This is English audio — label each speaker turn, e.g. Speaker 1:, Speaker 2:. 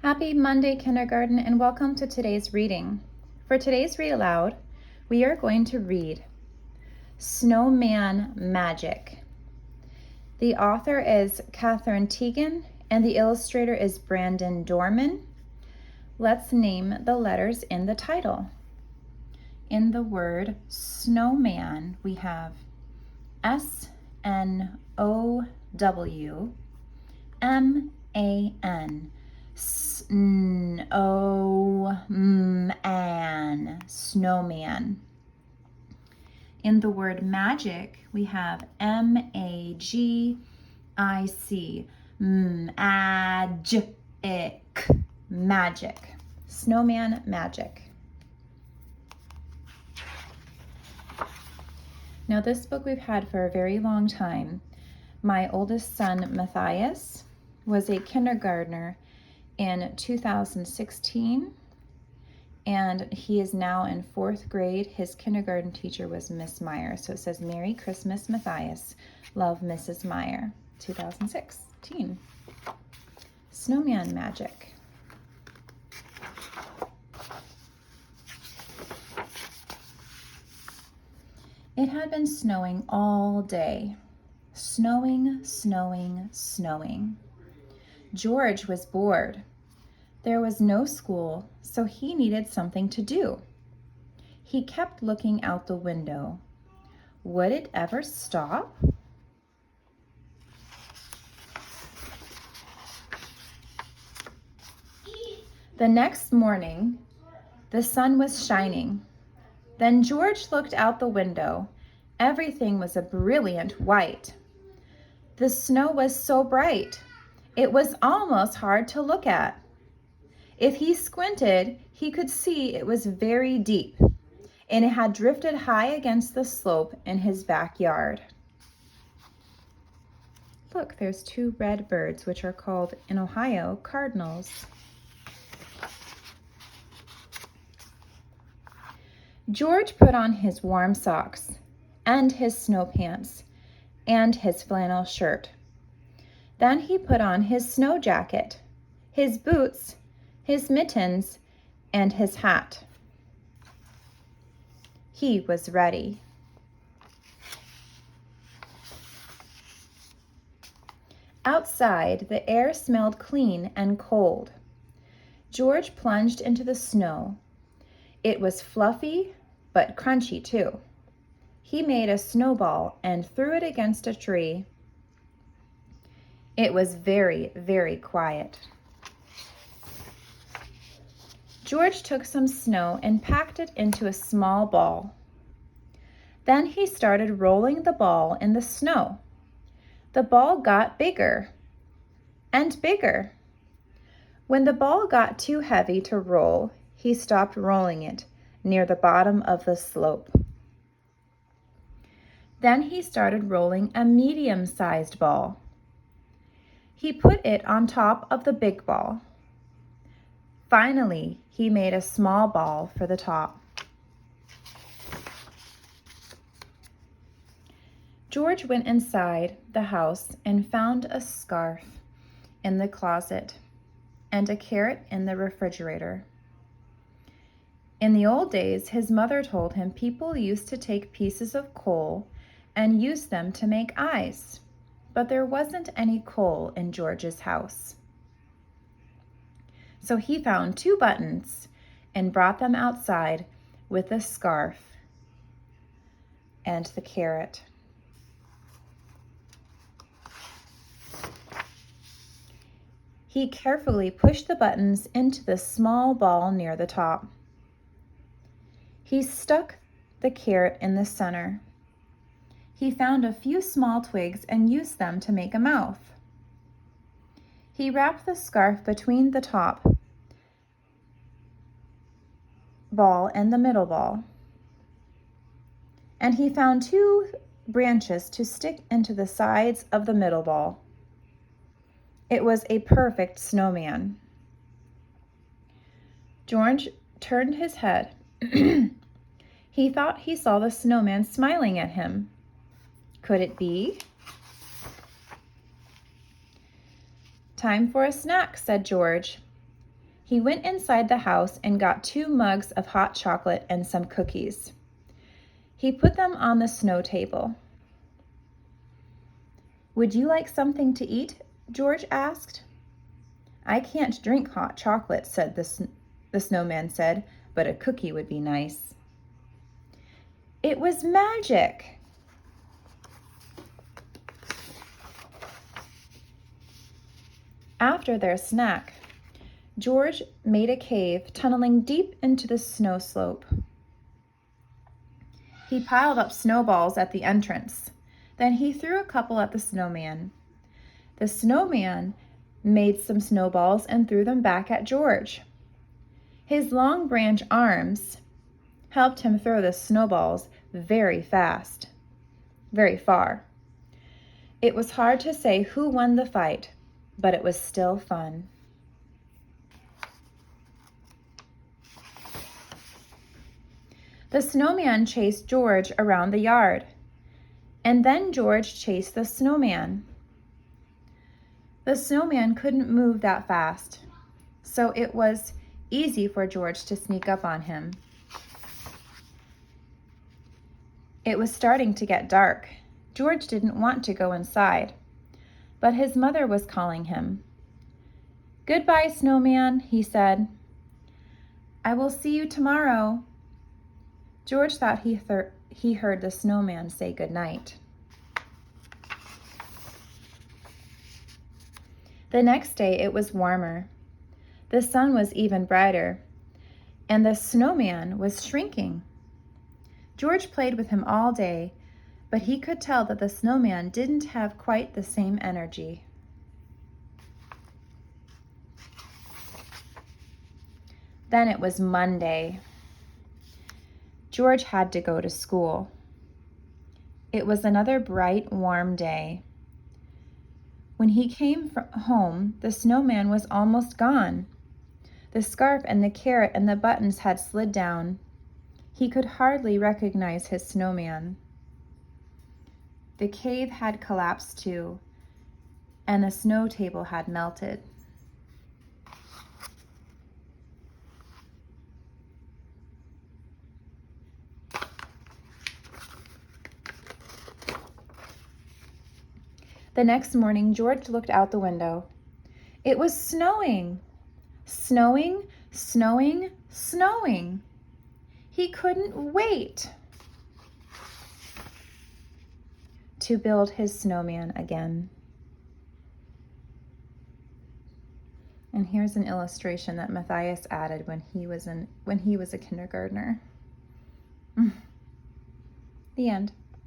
Speaker 1: Happy Monday, kindergarten, and welcome to today's reading. For today's Read Aloud, we are going to read Snowman Magic. The author is Catherine Teagan, and the illustrator is Brandon Dorman. Let's name the letters in the title. In the word snowman, we have S-N-O-W-M-A-N. Snowman, snowman. In the word magic, we have M-A-G-I-C, magic, magic, snowman magic. Now this book we've had for a very long time. My oldest son, Matthias, was a kindergartner in 2016, and he is now in 4th grade. His kindergarten teacher was Miss Meyer. So it says, Merry Christmas, Matthias. Love, Mrs. Meyer. 2016. Snowman Magic. It had been snowing all day. Snowing, snowing, snowing. George was bored. There was no school, so he needed something to do. He kept looking out the window. Would it ever stop? The next morning, the sun was shining. Then George looked out the window. Everything was a brilliant white. The snow was so bright. It was almost hard to look at. If he squinted, he could see it was very deep, and it had drifted high against the slope in his backyard. Look, there's 2 red birds, which are called, in Ohio, cardinals. George put on his warm socks, and his snow pants, and his flannel shirt. Then he put on his snow jacket, his boots, his mittens, and his hat. He was ready. Outside, the air smelled clean and cold. George plunged into the snow. It was fluffy, but crunchy too. He made a snowball and threw it against a tree. It was very, very quiet. George took some snow and packed it into a small ball. Then he started rolling the ball in the snow. The ball got bigger and bigger. When the ball got too heavy to roll, he stopped rolling it near the bottom of the slope. Then he started rolling a medium-sized ball. He put it on top of the big ball. Finally, he made a small ball for the top. George went inside the house and found a scarf in the closet and a carrot in the refrigerator. In the old days, his mother told him people used to take pieces of coal and use them to make eyes, but there wasn't any coal in George's house. So he found 2 buttons and brought them outside with the scarf and the carrot. He carefully pushed the buttons into the small ball near the top. He stuck the carrot in the center. He found a few small twigs and used them to make a mouth. He wrapped the scarf between the top ball and the middle ball. And he found 2 branches to stick into the sides of the middle ball. It was a perfect snowman. George turned his head. He thought he saw the snowman smiling at him. Could it be? "Time for a snack," said George. He went inside the house and got 2 mugs of hot chocolate and some cookies. He put them on the snow table. "Would you like something to eat?" George asked. "I can't drink hot chocolate," said the snowman said, "but a cookie would be nice." It was magic! After their snack, George made a cave tunneling deep into the snow slope. He piled up snowballs at the entrance. Then he threw a couple at the snowman. The snowman made some snowballs and threw them back at George. His long branch arms helped him throw the snowballs very fast, very far. It was hard to say who won the fight, but it was still fun. The snowman chased George around the yard, and then George chased the snowman. The snowman couldn't move that fast, so it was easy for George to sneak up on him. It was starting to get dark. George didn't want to go inside, but his mother was calling him. "Goodbye, snowman," he said. "I will see you tomorrow." George thought he heard the snowman say goodnight. The next day it was warmer. The sun was even brighter, and the snowman was shrinking. George played with him all day, but he could tell that the snowman didn't have quite the same energy. Then it was Monday. George had to go to school. It was another bright, warm day. When he came home, the snowman was almost gone. The scarf and the carrot and the buttons had slid down. He could hardly recognize his snowman. The cave had collapsed too, and the snow table had melted. The next morning, George looked out the window. It was snowing. Snowing, snowing, snowing. He couldn't wait to build his snowman again. And here's an illustration that Matthias added when he was a kindergartner. The end.